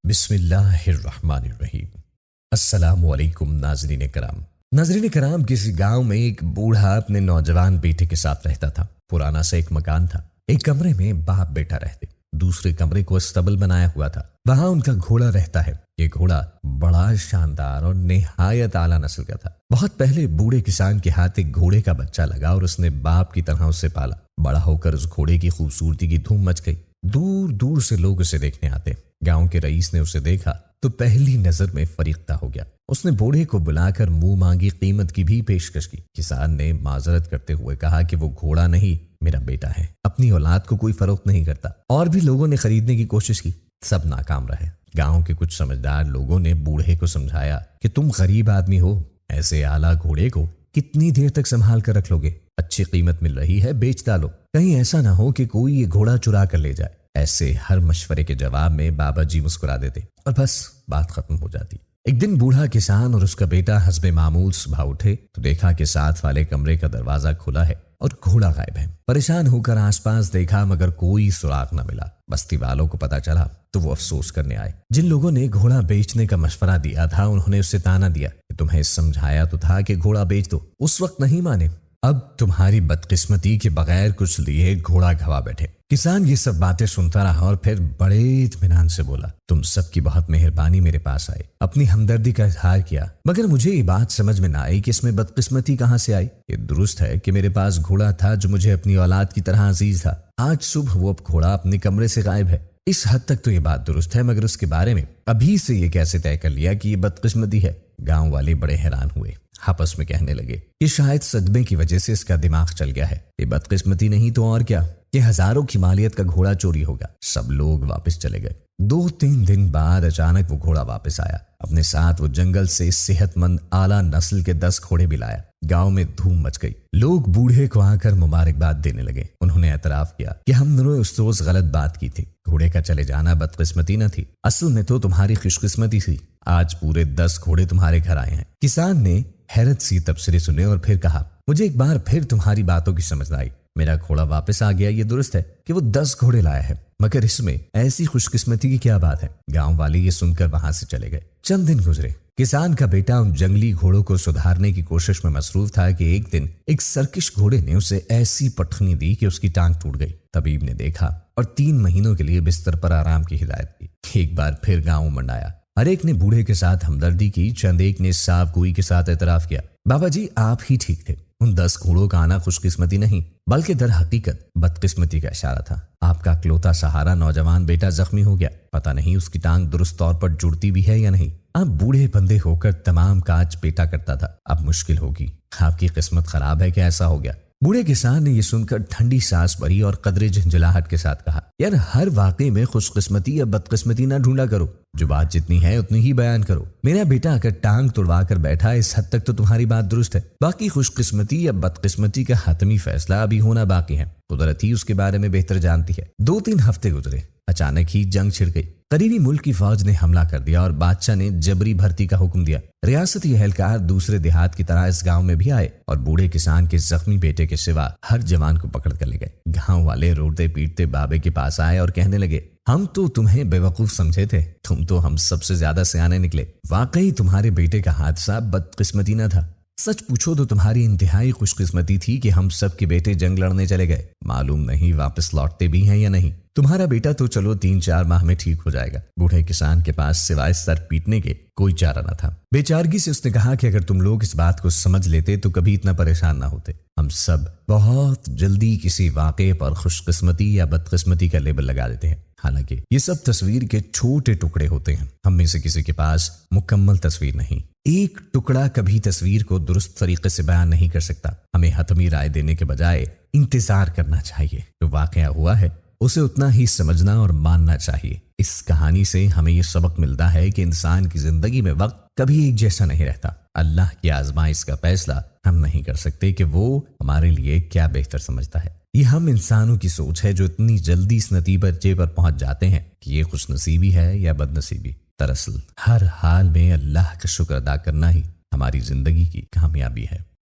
بسم اللہ الرحمن الرحیم۔ السلام علیکم ناظرین کرام، کسی گاؤں میں ایک بوڑھا اپنے نوجوان بیٹے کے ساتھ رہتا تھا۔ پرانا سا ایک مکان تھا۔ ایک کمرے میں باپ بیٹا رہتے، دوسرے کمرے کو استبل بنایا ہوا تھا، وہاں ان کا گھوڑا رہتا ہے۔ یہ گھوڑا بڑا شاندار اور نہایت اعلیٰ نسل کا تھا۔ بہت پہلے بوڑھے کسان کے ہاتھ ایک گھوڑے کا بچہ لگا اور اس نے باپ کی طرح اسے پالا۔ بڑا ہو کر اس گھوڑے کی خوبصورتی کی دھوم مچ گئی، دور دور سے لوگ اسے دیکھنے آتے۔ گاؤں کے رئیس نے اسے دیکھا تو پہلی نظر میں فریفتہ ہو گیا۔ اس نے بوڑھے کو بلا کر منہ مانگی قیمت کی بھی پیشکش کی۔ کسان نے معذرت کرتے ہوئے کہا کہ وہ گھوڑا نہیں، میرا بیٹا ہے، اپنی اولاد کو کوئی فروخت نہیں کرتا۔ اور بھی لوگوں نے خریدنے کی کوشش کی، سب ناکام رہے۔ گاؤں کے کچھ سمجھدار لوگوں نے بوڑھے کو سمجھایا کہ تم غریب آدمی ہو، ایسے اعلیٰ گھوڑے کو کتنی دیر تک سنبھال کر رکھ لو گے؟ اچھی قیمت مل رہی ہے، بیچ ڈالو، کہیں ایسا نہ ہو کہ کوئی یہ گھوڑا چرا کر لے جائے۔ ایسے ہر مشورے کے جواب میں بابا جی مسکرا دیتے اور بس بات ختم ہو جاتی۔ ایک دن بوڑھا کسان اور اس کا بیٹا حسب معمول صبح اٹھے تو دیکھا کہ ساتھ والے کمرے کا دروازہ کھلا ہے اور گھوڑا غائب ہے۔ پریشان ہو کر آس پاس دیکھا مگر کوئی سراغ نہ ملا۔ بستی والوں کو پتہ چلا تو وہ افسوس کرنے آئے۔ جن لوگوں نے گھوڑا بیچنے کا مشورہ دیا تھا انہوں نے اسے تانا دیا کہ تمہیں سمجھایا تو تھا کہ گھوڑا بیچ دو، اس وقت نہیں مانے، اب تمہاری بدقسمتی کے بغیر کچھ لیے گھوڑا گھوا بیٹھے۔ کسان یہ سب باتیں سنتا رہا اور پھر بڑے اطمینان سے بولا، تم سب کی بہت مہربانی، میرے پاس آئے، اپنی ہمدردی کا اظہار کیا، مگر مجھے یہ بات سمجھ میں نہ آئی کہ اس میں بدقسمتی کہاں سے آئی۔ یہ درست ہے کہ میرے پاس گھوڑا تھا جو مجھے اپنی اولاد کی طرح عزیز تھا، آج صبح وہ گھوڑا اپنے کمرے سے غائب ہے۔ اس حد تک تو یہ بات درست ہے، مگر اس کے بارے میں ابھی سے یہ کیسے طے کر لیا کہ یہ بدقسمتی ہے؟ گاؤں والے بڑے حیران ہوئے، آپس میں کہنے لگے کہ شاید صدمے کی وجہ سے اس کا دماغ چل گیا ہے، یہ بدقسمتی نہیں تو اور کیا، کہ ہزاروں کی مالیت کا گھوڑا چوری ہوگا۔ سب لوگ واپس چلے گئے۔ 2-3 دن بعد اچانک وہ گھوڑا واپس آیا، اپنے ساتھ وہ جنگل سے صحت مند اعلیٰ نسل کے 10 گھوڑے بھی لایا۔ گاؤں میں دھوم مچ گئی، لوگ بوڑھے کو آ کر مبارکباد دینے لگے۔ انہوں نے اعتراف کیا کہ ہم نے اس روز غلط بات کی تھی، گھوڑے کا چلے جانا بدقسمتی نہ تھی، اصل میں تو تمہاری خوش قسمتی تھی، آج پورے 10 گھوڑے تمہارے گھر آئے ہیں۔ کسان نے حیرت سی تبصرے سنے اور پھر کہا، مجھے ایک بار پھر تمہاری باتوں کی سمجھ آئی، میرا گھوڑا واپس آ گیا، یہ درست ہے کہ وہ 10 گھوڑے لایا ہے، مگر اس میں ایسی خوش قسمتی کی کیا بات ہے؟ گاؤں والے یہ سن کر وہاں سے چلے گئے۔ چند دن گزرے، کسان کا بیٹا ان جنگلی گھوڑوں کو سدھارنے کی کوشش میں مصروف تھا کہ ایک دن ایک سرکش گھوڑے نے اسے ایسی پٹخنی دی کہ اس کی ٹانگ ٹوٹ گئی۔ طبیب نے دیکھا اور 3 مہینوں کے لیے بستر پر آرام کی ہدایت کی۔ ایک بار پھر گاؤں منڈایا، ہر ایک نے بوڑھے کے ساتھ ہمدردی کی، چند ایک نے صاف گوئی کے ساتھ اعتراف کیا، بابا جی آپ ہی ٹھیک تھے، ان 10 گھوڑوں کا آنا خوش قسمتی نہیں بلکہ در حقیقت بدقسمتی کا اشارہ تھا۔ آپ کا اکلوتا سہارا نوجوان بیٹا زخمی ہو گیا، پتہ نہیں اس کی ٹانگ درست طور پر جڑتی بھی ہے یا نہیں۔ آپ بوڑھے بندے ہو کر تمام کاج بیٹا کرتا تھا، اب مشکل ہوگی، آپ کی قسمت خراب ہے کہ ایسا ہو گیا۔ بوڑھے کسان نے یہ سن کر ٹھنڈی سانس بھری اور قدرے جھنجھلاہٹ کے ساتھ کہا، یار ہر واقعے میں خوش قسمتی یا بدقسمتی نہ ڈھونڈا کرو، جو بات جتنی ہے اتنی ہی بیان کرو۔ میرا بیٹا اگر ٹانگ توڑوا کر بیٹھا، اس حد تک تو تمہاری بات درست ہے، باقی خوش قسمتی یا بدقسمتی کا حتمی فیصلہ ابھی ہونا باقی ہے، قدرت ہی اس کے بارے میں بہتر جانتی ہے۔ 2-3 ہفتے گزرے، اچانک ہی جنگ چھڑ گئی۔ قریبی ملک کی فوج نے حملہ کر دیا اور بادشاہ نے جبری بھرتی کا حکم دیا۔ ریاستی اہلکار دوسرے دیہات کی طرح اس گاؤں میں بھی آئے اور بوڑھے کسان کے زخمی بیٹے کے سوا ہر جوان کو پکڑ کر لے گئے۔ گاؤں والے روتے پیٹتے بابے کے پاس آئے اور کہنے لگے، ہم تو تمہیں بے وقوف سمجھے تھے، تم تو ہم سب سے زیادہ سیانے نکلے، واقعی تمہارے بیٹے کا حادثہ بدقسمتی نہ تھا، سچ پوچھو تو تمہاری انتہائی خوش قسمتی تھی کہ ہم سب کے بیٹے جنگ لڑنے چلے گئے، معلوم نہیں واپس لوٹتے بھی ہیں یا نہیں۔ تمہارا بیٹا تو چلو 3-4 ماہ میں ٹھیک ہو جائے گا۔ بوڑھے کسان کے پاس سوائے سر پیٹنے کے کوئی چارہ نہ تھا۔ بے چارگی سے اس نے کہا کہ اگر تم لوگ اس بات کو سمجھ لیتے تو کبھی اتنا پریشان نہ ہوتے، ہم سب بہت جلدی کسی واقعے پر خوش قسمتی یا بدقسمتی کا لیبل لگا دیتے ہیں، حالانکہ یہ سب تصویر کے چھوٹے ٹکڑے ہوتے ہیں، ہم میں سے کسی کے پاس مکمل تصویر نہیں، ایک ٹکڑا کبھی تصویر کو درست طریقے سے بیان نہیں کر سکتا۔ ہمیں حتمی رائے دینے کے بجائے انتظار کرنا چاہیے، جو واقعہ ہوا ہے اسے اتنا ہی سمجھنا اور ماننا چاہیے۔ اس کہانی سے ہمیں یہ سبق ملتا ہے کہ انسان کی زندگی میں وقت کبھی ایک جیسا نہیں رہتا۔ اللہ کی آزمائش کا فیصلہ ہم نہیں کر سکتے کہ وہ ہمارے لیے کیا بہتر سمجھتا ہے۔ یہ ہم انسانوں کی سوچ ہے جو اتنی جلدی اس نتیجے پر پہنچ جاتے ہیں کہ یہ خوش نصیبی ہے یا بد نصیبی۔ دراصل ہر حال میں اللہ کا شکر ادا کرنا ہی ہماری زندگی کی کامیابی ہے۔